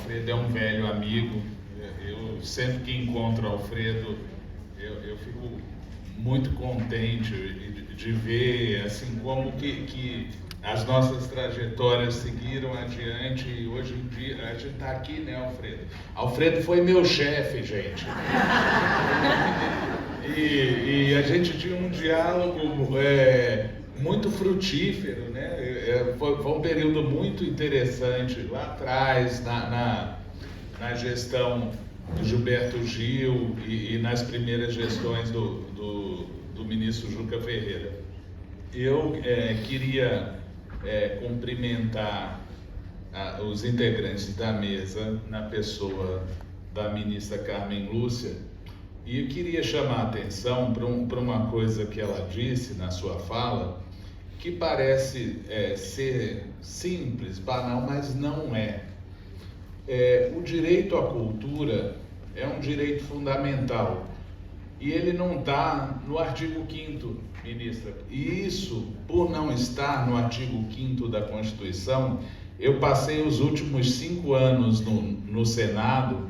Alfredo é um velho amigo. Eu sempre que encontro o Alfredo, eu fico muito contente de ver assim como que as nossas trajetórias seguiram adiante e hoje em dia a gente está aqui, né, Alfredo? Alfredo foi meu chefe, gente. E a gente tinha um diálogo muito frutífero, né? Foi um período muito interessante lá atrás, na gestão do Gilberto Gil e nas primeiras gestões do ministro Juca Ferreira. Eu queria cumprimentar os integrantes da mesa na pessoa da ministra Carmen Lúcia, e eu queria chamar a atenção para uma coisa que ela disse na sua fala, que parece ser simples, banal, mas não é. O direito à cultura é um direito fundamental e ele não está no artigo 5º, ministra. E isso, por não estar no artigo 5º da Constituição, eu passei os últimos 5 anos no Senado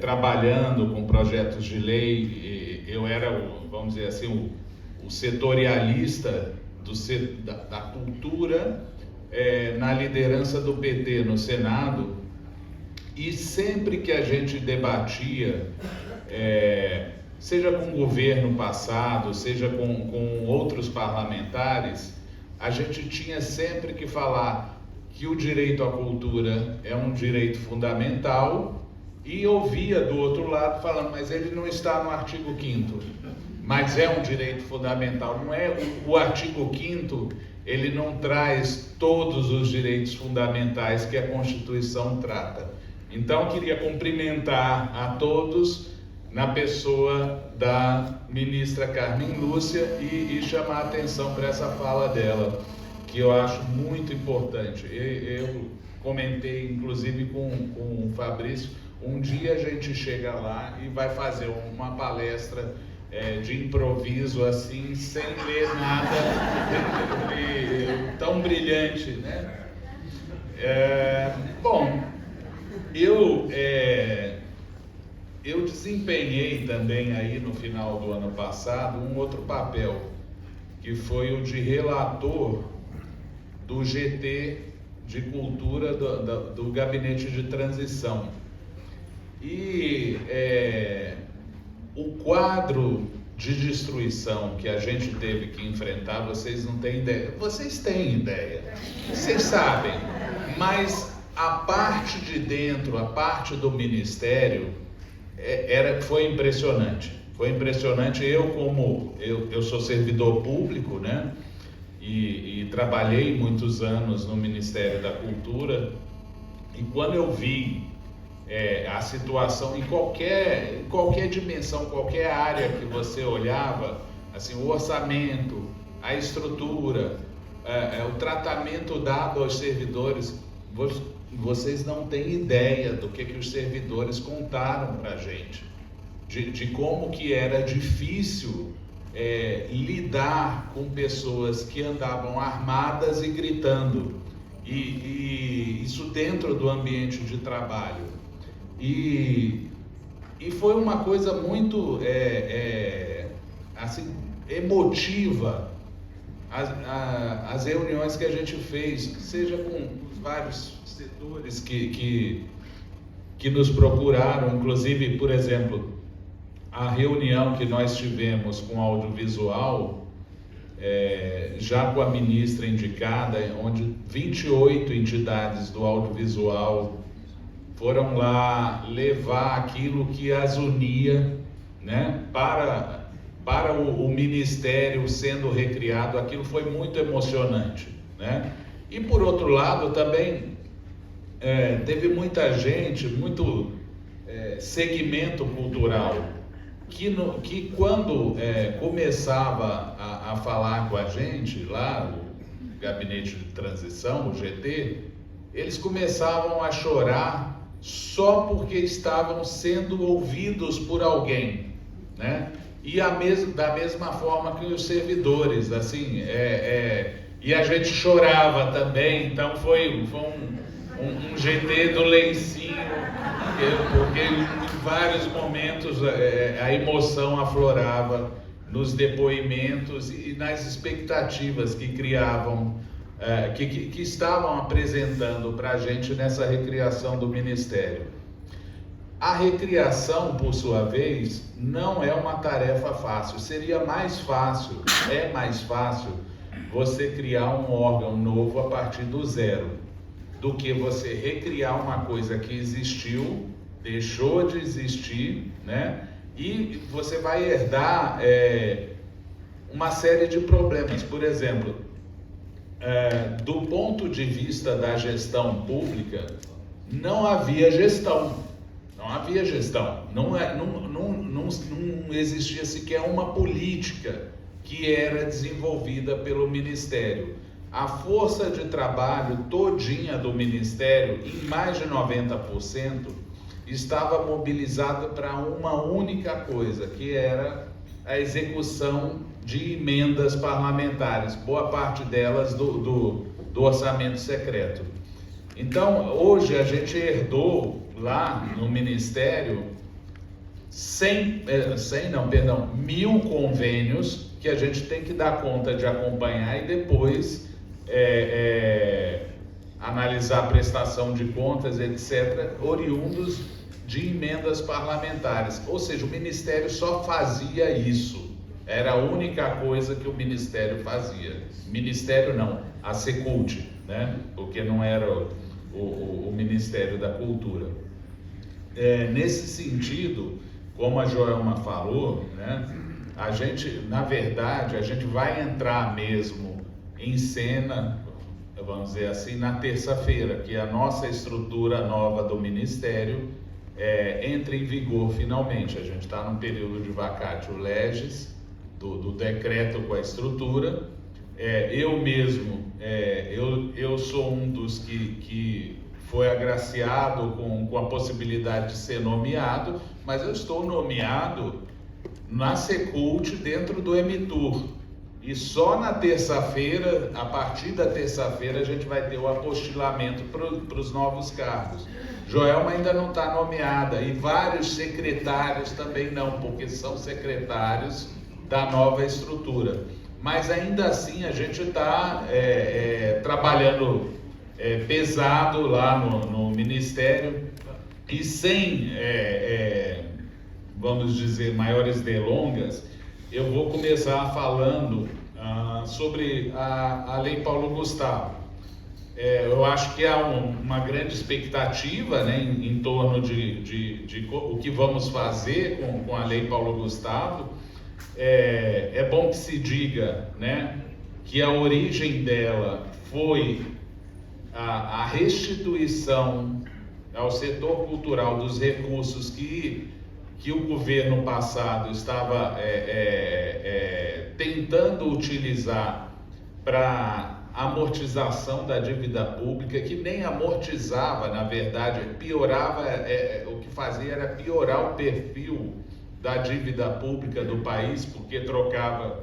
trabalhando com projetos de lei. Eu era, vamos dizer assim, o setorialista da cultura na liderança do PT no Senado, e sempre que a gente debatia, seja com o governo passado, seja com outros parlamentares, a gente tinha sempre que falar que o direito à cultura é um direito fundamental, e ouvia do outro lado falando, mas ele não está no artigo 5º, mas é um direito fundamental. Não é o artigo 5º, ele não traz todos os direitos fundamentais que a Constituição trata. Então, queria cumprimentar a todos na pessoa da ministra Carmen Lúcia e chamar a atenção para essa fala dela, que eu acho muito importante. Eu comentei, inclusive, com o Fabrício, um dia a gente chega lá e vai fazer uma palestra de improviso, assim, sem ler nada, tão brilhante, né? Bom, eu desempenhei também aí no final do ano passado um outro papel, que foi o de relator do GT de Cultura do Gabinete de Transição. E o quadro de destruição que a gente teve que enfrentar, vocês não têm ideia. Vocês têm ideia, vocês sabem, mas a parte de dentro, a parte do Ministério, foi impressionante. Foi impressionante. Eu sou servidor público, né? E trabalhei muitos anos no Ministério da Cultura, e quando eu vi a situação em qualquer dimensão, qualquer área que você olhava, assim, o orçamento, a estrutura, o tratamento dado aos servidores, vocês não têm ideia do que os servidores contaram para a gente, de como que era difícil lidar com pessoas que andavam armadas e gritando, e isso dentro do ambiente de trabalho. E foi uma coisa muito assim, emotiva, as reuniões que a gente fez, seja com vários setores que nos procuraram, inclusive, por exemplo, a reunião que nós tivemos com audiovisual, já com a ministra indicada, onde 28 entidades do audiovisual foram lá levar aquilo que as unia, né, para o Ministério sendo recriado. Aquilo foi muito emocionante, né? E por outro lado também teve muita gente, muito segmento cultural, que quando começava a falar com a gente lá, o Gabinete de Transição, o GT, eles começavam a chorar só porque estavam sendo ouvidos por alguém, né? E da mesma forma que os servidores, assim, e a gente chorava também. Então foi um GT do Leicinho, porque em vários momentos a emoção aflorava nos depoimentos e nas expectativas que criavam, que estavam apresentando para a gente nessa recriação do Ministério. A recriação, por sua vez, não é uma tarefa fácil. Seria mais fácil, é mais fácil você criar um órgão novo a partir do zero, do que você recriar uma coisa que existiu, deixou de existir, né? E você vai herdar uma série de problemas. Por exemplo, do ponto de vista da gestão pública, não havia gestão. Não havia gestão. Não existia sequer uma política que era desenvolvida pelo Ministério. A força de trabalho todinha do Ministério, em mais de 90%, estava mobilizada para uma única coisa, que era a execução de emendas parlamentares, boa parte delas do orçamento secreto. Então, hoje a gente herdou lá no Ministério 1.000 convênios que a gente tem que dar conta de acompanhar e depois analisar a prestação de contas, etc., oriundos de emendas parlamentares. Ou seja, o Ministério só fazia isso. Era a única coisa que o Ministério fazia. Ministério não, a Secult, né? Porque não era o Ministério da Cultura. Nesse sentido, como a Joelma falou, né? A gente, na verdade, a gente vai entrar mesmo em cena, vamos dizer assim, na terça-feira, que a nossa estrutura nova do Ministério entra em vigor finalmente. A gente está num período de vacatio legis, do decreto com a estrutura. Eu mesmo, eu sou um dos que foi agraciado com a possibilidade de ser nomeado, mas eu estou nomeado na Secult dentro do Emitur. E só na terça-feira, a partir da terça-feira, a gente vai ter o apostilamento para os novos cargos. Joelma ainda não está nomeada e vários secretários também não, porque são secretários da nova estrutura. Mas ainda assim a gente está trabalhando pesado lá no Ministério e sem, vamos dizer, maiores delongas, eu vou começar falando sobre a Lei Paulo Gustavo. Eu acho que há uma grande expectativa, né, em torno de o que vamos fazer com a Lei Paulo Gustavo. É bom que se diga, né, que a origem dela foi a restituição ao setor cultural dos recursos que o governo passado estava tentando utilizar para amortização da dívida pública, que nem amortizava, na verdade, piorava, o que fazia era piorar o perfil da dívida pública do país, porque trocava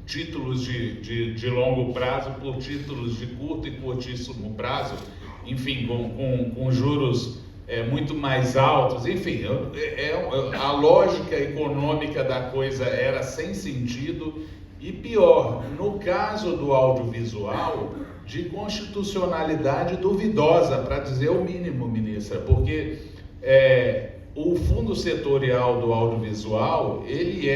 títulos de longo prazo por títulos de curto e curtíssimo prazo, enfim, com juros muito mais altos, enfim, a lógica econômica da coisa era sem sentido e pior, no caso do audiovisual, de constitucionalidade duvidosa, para dizer o mínimo, ministra, porque o fundo setorial do audiovisual, ele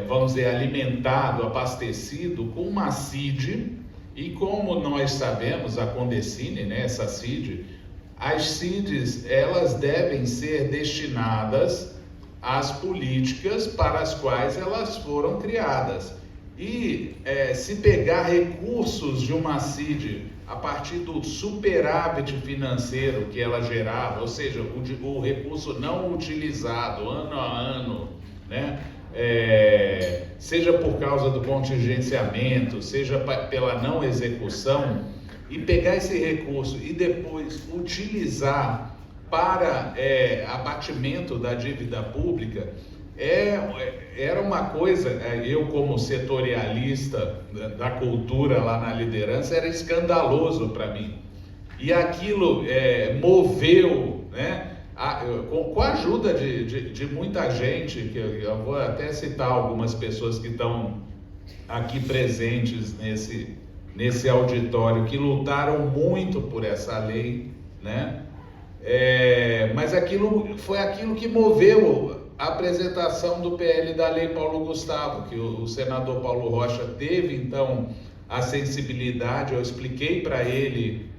vamos dizer, alimentado, abastecido com uma CID, e como nós sabemos, a Condecine, né, essa CID, as CIDs, elas devem ser destinadas às políticas para as quais elas foram criadas. E se pegar recursos de uma CID a partir do superávit financeiro que ela gerava, ou seja, o recurso não utilizado ano a ano, né? Seja por causa do contingenciamento, seja pela não execução, e pegar esse recurso e depois utilizar para abatimento da dívida pública, era uma coisa, eu como setorialista da cultura lá na liderança, era escandaloso para mim. E aquilo moveu, né? Com a ajuda de muita gente, que eu vou até citar algumas pessoas que estão aqui presentes nesse auditório, que lutaram muito por essa lei, né? Mas foi aquilo que moveu a apresentação do PL da Lei Paulo Gustavo, que o senador Paulo Rocha teve, então, a sensibilidade. Eu expliquei para ele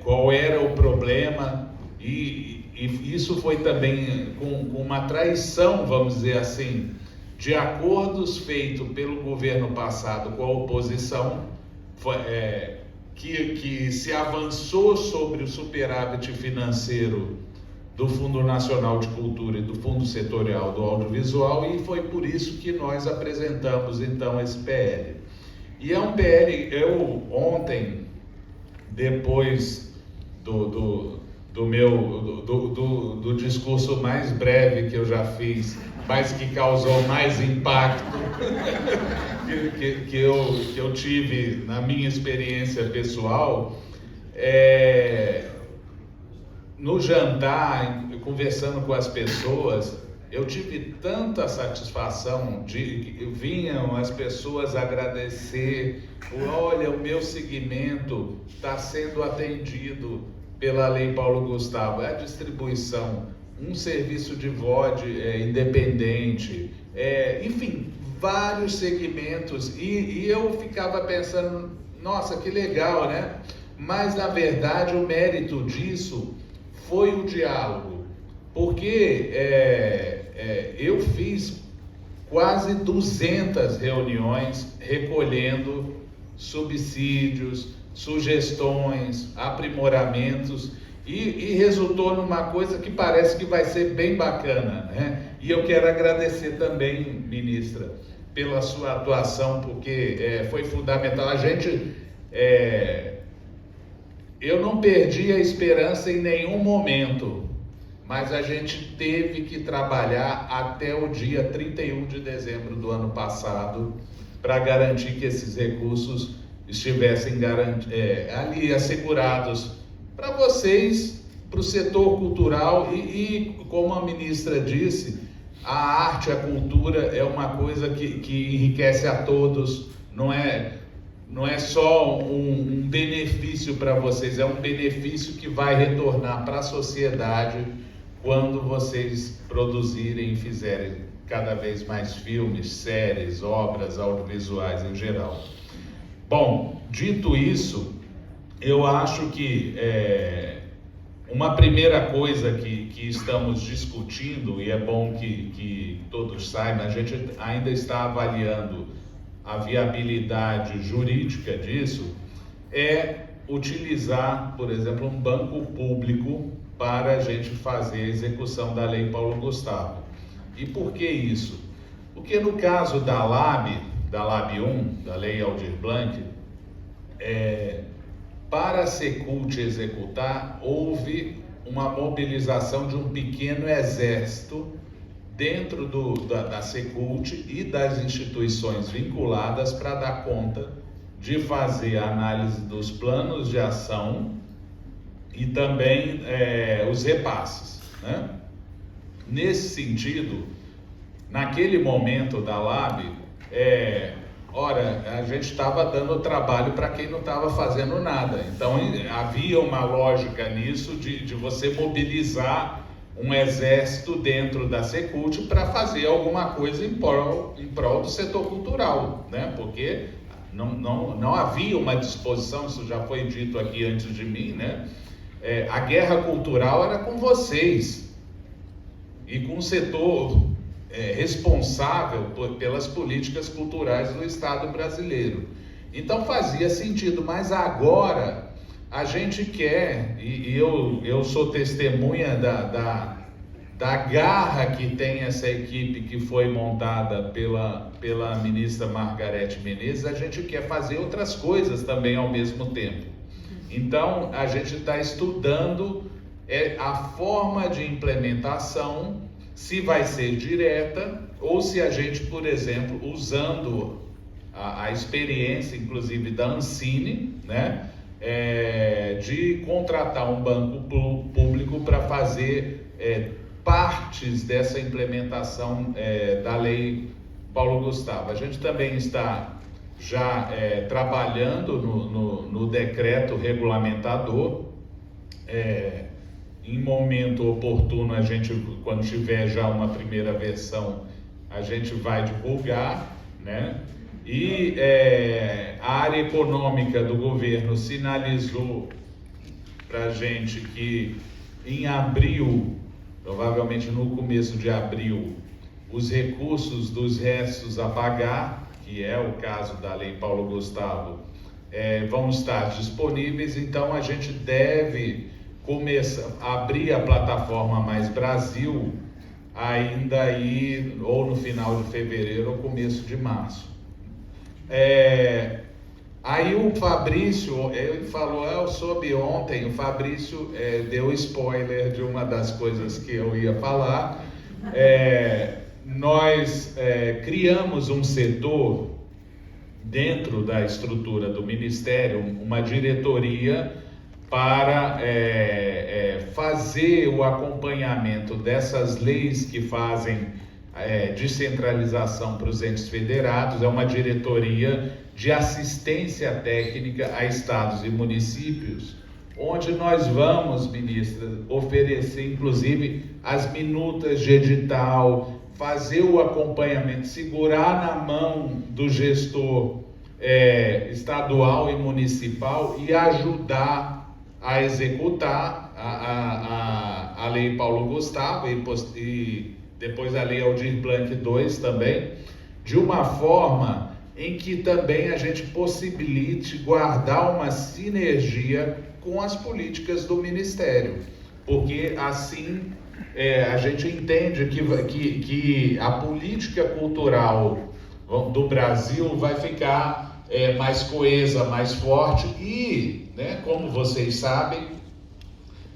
qual era o problema, e isso foi também com uma traição, vamos dizer assim, de acordos feitos pelo governo passado com a oposição, que se avançou sobre o superávit financeiro do Fundo Nacional de Cultura e do Fundo Setorial do Audiovisual, e foi por isso que nós apresentamos então esse PL. E é um PL, eu ontem, depois do discurso mais breve que eu já fiz, mas que causou mais impacto que eu tive na minha experiência pessoal, no jantar, conversando com as pessoas, eu tive tanta satisfação vinham as pessoas agradecer, olha, o meu segmento está sendo atendido pela Lei Paulo Gustavo, a distribuição, um serviço de VOD independente, enfim, vários segmentos, e eu ficava pensando, nossa, que legal, né? Mas, na verdade, o mérito disso foi o diálogo, porque eu fiz quase 200 reuniões recolhendo subsídios, sugestões, aprimoramentos, e resultou numa coisa que parece que vai ser bem bacana, né? E eu quero agradecer também, ministra, pela sua atuação, porque foi fundamental. Eu não perdi a esperança em nenhum momento, mas a gente teve que trabalhar até o dia 31 de dezembro do ano passado para garantir que esses recursos estivessem ali assegurados para vocês, para o setor cultural, e como a ministra disse, a arte, a cultura é uma coisa que enriquece a todos, não é só um benefício para vocês, é um benefício que vai retornar para a sociedade quando vocês produzirem e fizerem cada vez mais filmes, séries, obras audiovisuais em geral. Bom, dito isso, eu acho que uma primeira coisa que estamos discutindo, e é bom que todos saibam, a gente ainda está avaliando a viabilidade jurídica disso, é utilizar, por exemplo, um banco público para a gente fazer a execução da Lei Paulo Gustavo. E por que isso? Porque no caso da LAB 1, da Lei Aldir Blanc, para a Secult executar, houve uma mobilização de um pequeno exército dentro da Secult e das instituições vinculadas para dar conta de fazer a análise dos planos de ação e também os repasses, né? Nesse sentido, naquele momento da LAB, a gente estava dando trabalho para quem não estava fazendo nada. Então, havia uma lógica nisso de você mobilizar um exército dentro da Secult para fazer alguma coisa em prol do setor cultural, né? Porque não havia uma disposição, isso já foi dito aqui antes de mim, né? A guerra cultural era com vocês e com o setor responsável pelas políticas culturais do Estado brasileiro. Então fazia sentido, mas agora a gente quer, e eu sou testemunha da garra que tem essa equipe que foi montada pela ministra Margarete Menezes, a gente quer fazer outras coisas também ao mesmo tempo. Então a gente está estudando a forma de implementação, se vai ser direta ou se a gente, por exemplo, usando a experiência, inclusive da Ancine, né, de contratar um banco público para fazer partes dessa implementação da Lei Paulo Gustavo. A gente também está já trabalhando no decreto regulamentador. Em momento oportuno, a gente, quando tiver já uma primeira versão, a gente vai divulgar, né? E a área econômica do governo sinalizou para a gente que em abril, provavelmente no começo de abril, os recursos dos restos a pagar, que é o caso da Lei Paulo Gustavo, vão estar disponíveis. Então a gente deve começar a abrir a plataforma Mais Brasil ainda aí ou no final de fevereiro ou começo de março. Aí o Fabrício, ele falou, eu soube ontem, o Fabrício deu spoiler de uma das coisas que eu ia falar. Nós criamos um setor dentro da estrutura do Ministério, uma diretoria para fazer o acompanhamento dessas leis que fazem descentralização para os entes federados. É uma diretoria de assistência técnica a estados e municípios, onde nós vamos, ministra, oferecer inclusive as minutas de edital, fazer o acompanhamento, segurar na mão do gestor estadual e municipal e ajudar a executar a Lei Paulo Gustavo e depois a Lei Aldir Blanc II também, de uma forma em que também a gente possibilite guardar uma sinergia com as políticas do Ministério, porque assim a gente entende que a política cultural do Brasil vai ficar mais coesa, mais forte e, né, como vocês sabem,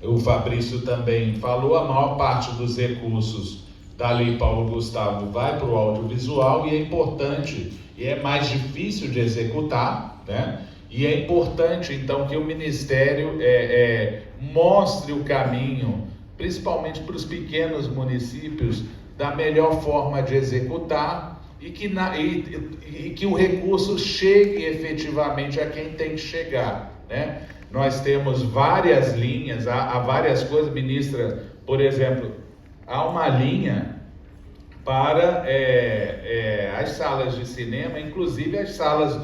o Fabrício também falou, a maior parte dos recursos da Lei Paulo Gustavo vai para o audiovisual e é importante, e é mais difícil de executar, né? E é importante, então, que o Ministério mostre o caminho, principalmente para os pequenos municípios, da melhor forma de executar e que o recurso chegue efetivamente a quem tem que chegar, né? Nós temos várias linhas, há várias coisas, ministra, por exemplo, há uma linha para as salas de cinema, inclusive as salas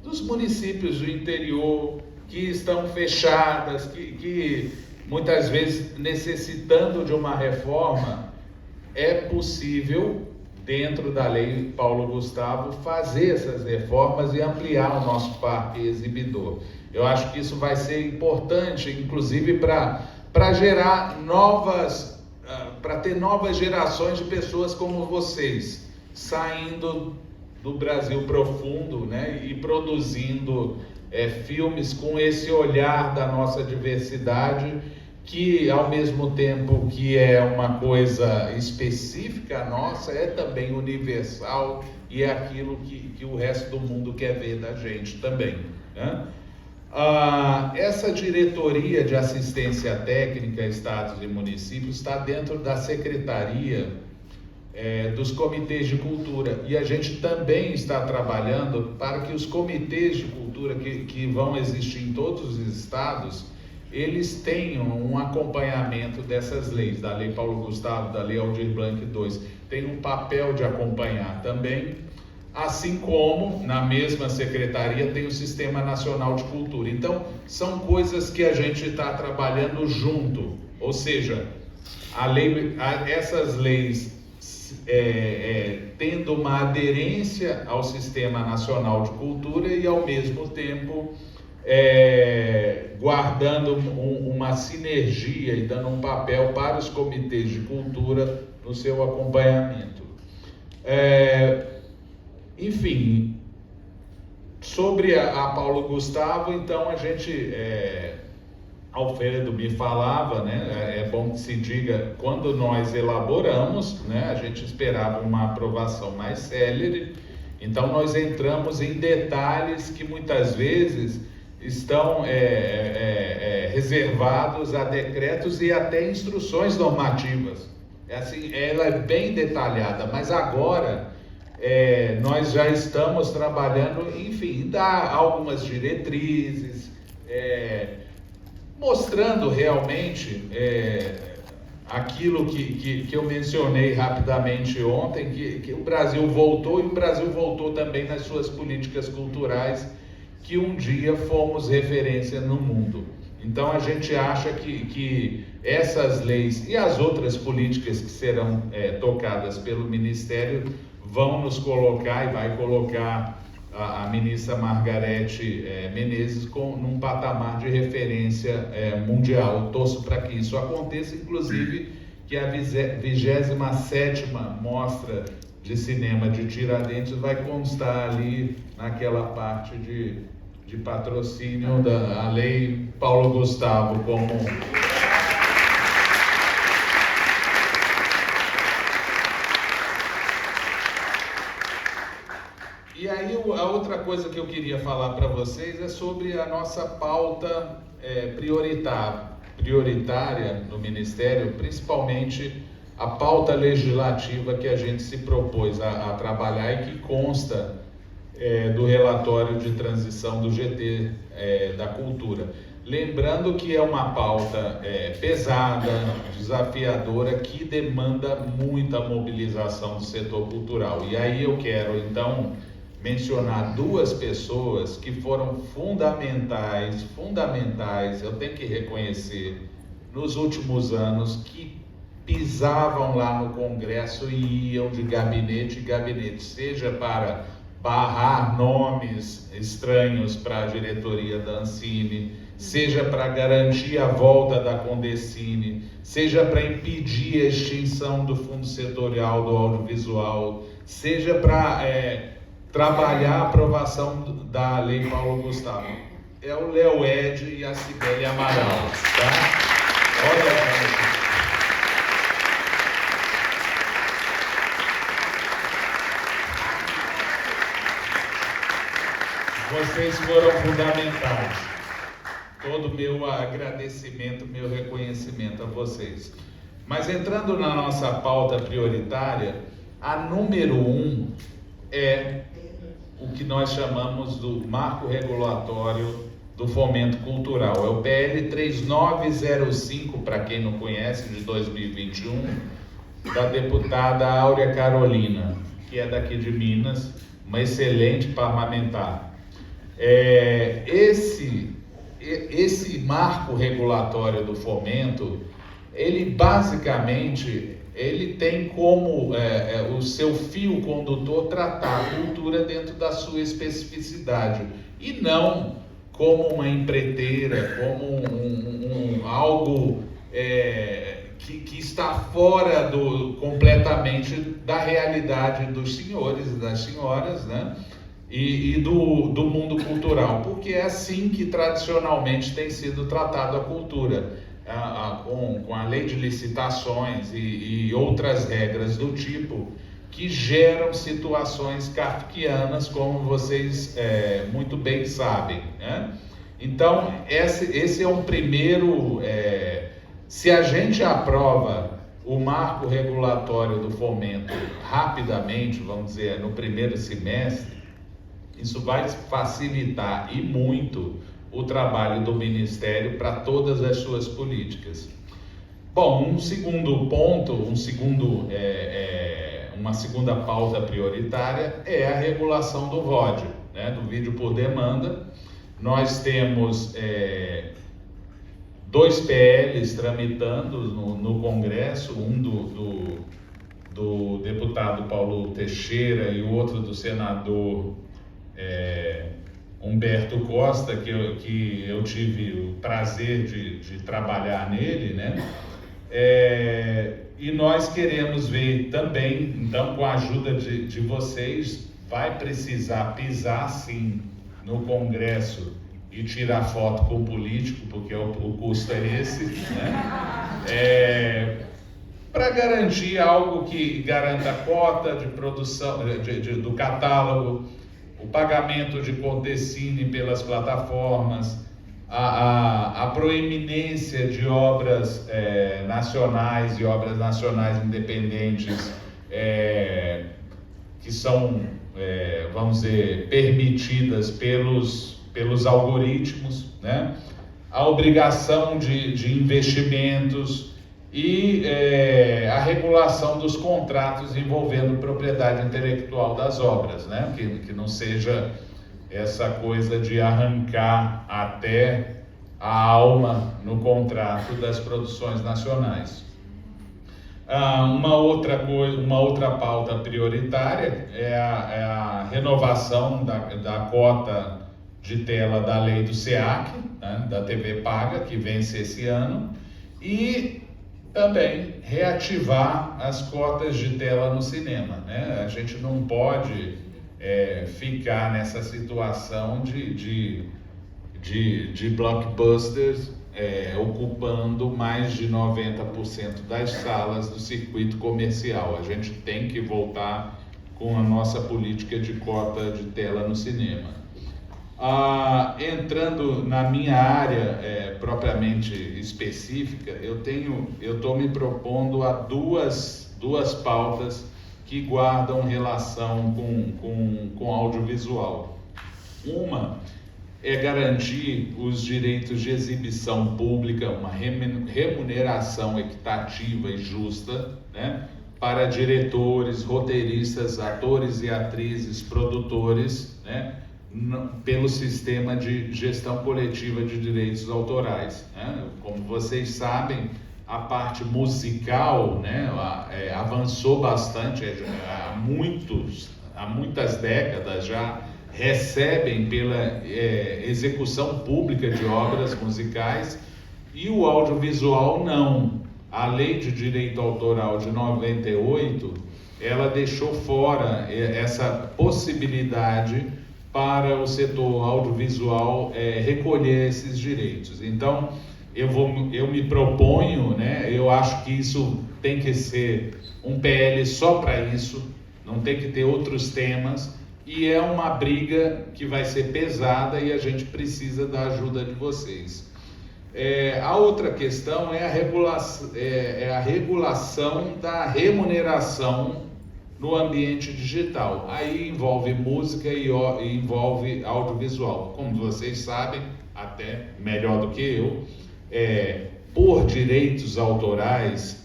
dos municípios do interior que estão fechadas, que muitas vezes necessitando de uma reforma. É possível, dentro da Lei Paulo Gustavo, fazer essas reformas e ampliar o nosso parque exibidor. Eu acho que isso vai ser importante, inclusive para gerar para ter novas gerações de pessoas como vocês, saindo do Brasil profundo, né, e produzindo filmes com esse olhar da nossa diversidade, que ao mesmo tempo que é uma coisa específica nossa, é também universal e é aquilo que o resto do mundo quer ver da gente também, né? Essa diretoria de assistência técnica a estados e municípios está dentro da secretaria dos comitês de cultura, e a gente também está trabalhando para que os comitês de cultura que vão existir em todos os estados, eles tenham um acompanhamento dessas leis, da Lei Paulo Gustavo, da Lei Aldir Blanc II, tem um papel de acompanhar também, assim como na mesma secretaria tem o Sistema Nacional de Cultura. Então, são coisas que a gente está trabalhando junto, ou seja, essas leis tendo uma aderência ao Sistema Nacional de Cultura e ao mesmo tempo guardando uma sinergia e dando um papel para os comitês de cultura no seu acompanhamento. Enfim, sobre a Paulo Gustavo, então a gente, Alfredo me falava, né, é bom que se diga, quando nós elaboramos, né, a gente esperava uma aprovação mais célere, então nós entramos em detalhes que muitas vezes estão reservados a decretos e até instruções normativas. Assim, ela é bem detalhada, mas agora nós já estamos trabalhando, enfim, dar algumas diretrizes, mostrando realmente aquilo que eu mencionei rapidamente ontem, que o Brasil voltou, e o Brasil voltou também nas suas políticas culturais, que um dia fomos referência no mundo. Então a gente acha que essas leis e as outras políticas que serão tocadas pelo Ministério vão nos colocar e vai colocar a ministra Margarete Menezes num patamar de referência mundial. Torço para que isso aconteça, inclusive que a 27ª Mostra de Cinema de Tiradentes vai constar ali naquela parte de patrocínio da Lei Paulo Gustavo como... E aí a outra coisa que eu queria falar para vocês é sobre a nossa pauta prioritária no Ministério, principalmente a pauta legislativa que a gente se propôs a trabalhar e que consta do relatório de transição do GT da Cultura. Lembrando que é uma pauta pesada, desafiadora, que demanda muita mobilização do setor cultural. E aí eu quero, então, mencionar duas pessoas que foram fundamentais, eu tenho que reconhecer, nos últimos anos, que pisavam lá no Congresso e iam de gabinete em gabinete, seja para barrar nomes estranhos para a diretoria da Ancine, seja para garantir a volta da Condecine, seja para impedir a extinção do Fundo Setorial do Audiovisual, seja para trabalhar a aprovação da Lei Paulo Gustavo. É o Léo Ed e a Cibele Amaral, tá? Olha, vocês foram fundamentais. Todo o meu agradecimento, meu reconhecimento a vocês. Mas entrando na nossa pauta prioritária, a número 1 é o que nós chamamos do Marco Regulatório do Fomento Cultural. É o PL 3905, para quem não conhece, de 2021, da deputada Áurea Carolina, que é daqui de Minas, uma excelente parlamentar. Esse marco regulatório do fomento, ele basicamente tem como o seu fio condutor tratar a cultura dentro da sua especificidade e não como uma empreiteira, como algo que está fora completamente da realidade dos senhores e das senhoras, né? E do mundo cultural, porque é assim que tradicionalmente tem sido tratada a cultura, com a lei de licitações e outras regras do tipo, que geram situações kafkianas, como vocês muito bem sabem, né? Então, esse é um primeiro... se a gente aprova o marco regulatório do fomento rapidamente, vamos dizer, no primeiro semestre, isso vai facilitar e muito o trabalho do Ministério para todas as suas políticas. Bom, um segundo ponto, uma segunda pauta prioritária é a regulação do VOD, né, do vídeo por demanda. Nós temos 2 PLs tramitando no Congresso, um do deputado Paulo Teixeira e o outro do senador Humberto Costa, que eu tive o prazer de trabalhar nele, né? E nós queremos ver também, então, com a ajuda de vocês, vai precisar pisar sim no Congresso e tirar foto com o político, porque o custo é esse, né? Para garantir algo que garanta a cota de produção do catálogo, o pagamento de Condecine pelas plataformas, a proeminência de obras nacionais e obras nacionais independentes que são, vamos dizer, permitidas pelos algoritmos, né? A obrigação de investimentos e a regulação dos contratos envolvendo propriedade intelectual das obras, né? Que não seja essa coisa de arrancar até a alma no contrato das produções nacionais. Uma outra pauta prioritária é a renovação da cota de tela da lei do SEAC, né, da TV paga, que vence esse ano, e também reativar as cotas de tela no cinema, né? A gente não pode ficar nessa situação de blockbusters ocupando mais de 90% das salas do circuito comercial. A gente tem que voltar com a nossa política de cota de tela no cinema. Entrando na minha área propriamente específica, eu estou me propondo a duas pautas que guardam relação com audiovisual. Uma é garantir os direitos de exibição pública, uma remuneração equitativa e justa, né, para diretores, roteiristas, atores e atrizes, produtores, né, pelo sistema de gestão coletiva de direitos autorais, né? Como vocês sabem, a parte musical, né, avançou bastante, há muitas décadas já recebem pela execução pública de obras musicais, e o audiovisual não. A Lei de Direito Autoral de 98, ela deixou fora essa possibilidade para o setor audiovisual recolher esses direitos. Então, eu me proponho, né, eu acho que isso tem que ser um PL só para isso, não tem que ter outros temas, e é uma briga que vai ser pesada e a gente precisa da ajuda de vocês. A outra questão é a regulação da remuneração no ambiente digital. Aí envolve música e envolve audiovisual. Como vocês sabem, até melhor do que eu, por direitos autorais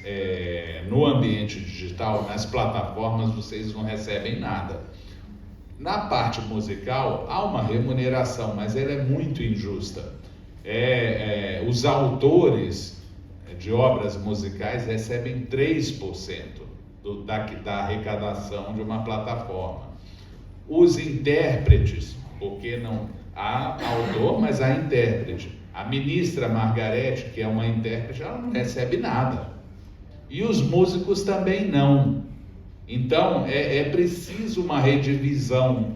no ambiente digital, nas plataformas, vocês não recebem nada. Na parte musical, há uma remuneração, mas ela é muito injusta. Os autores de obras musicais recebem 3% da arrecadação de uma plataforma. Os intérpretes, porque não há autor, mas há intérprete. A ministra Margarete, que é uma intérprete, ela não recebe nada. E os músicos também não. Então, é preciso uma redivisão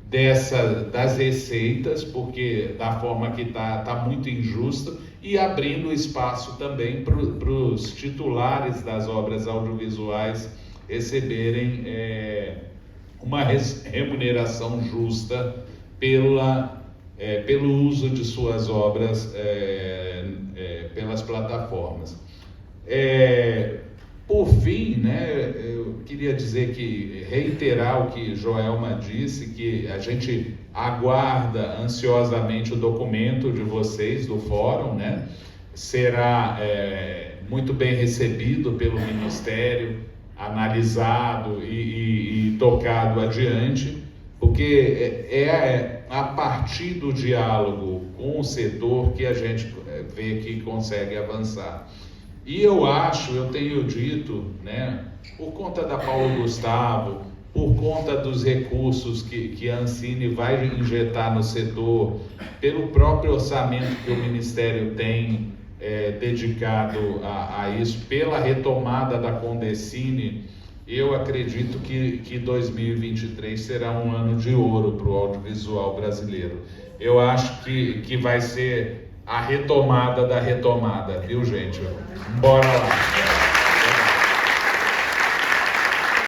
das receitas, porque da forma que está muito injusta, e abrindo espaço também para os titulares das obras audiovisuais receberem uma remuneração justa pelo uso de suas obras pelas plataformas. Por fim, né, eu queria reiterar o que Joelma disse, que a gente aguarda ansiosamente o documento de vocês do fórum, né? Será muito bem recebido pelo Ministério, analisado e tocado adiante, porque é a partir do diálogo com o setor que a gente vê que consegue avançar. E eu tenho dito, né, por conta da Paulo Gustavo, por conta dos recursos que a Ancine vai injetar no setor, pelo próprio orçamento que o Ministério tem dedicado a isso, pela retomada da Condecine, eu acredito que 2023 será um ano de ouro para o audiovisual brasileiro. Eu acho que vai ser a retomada da retomada, viu, gente? Bora lá!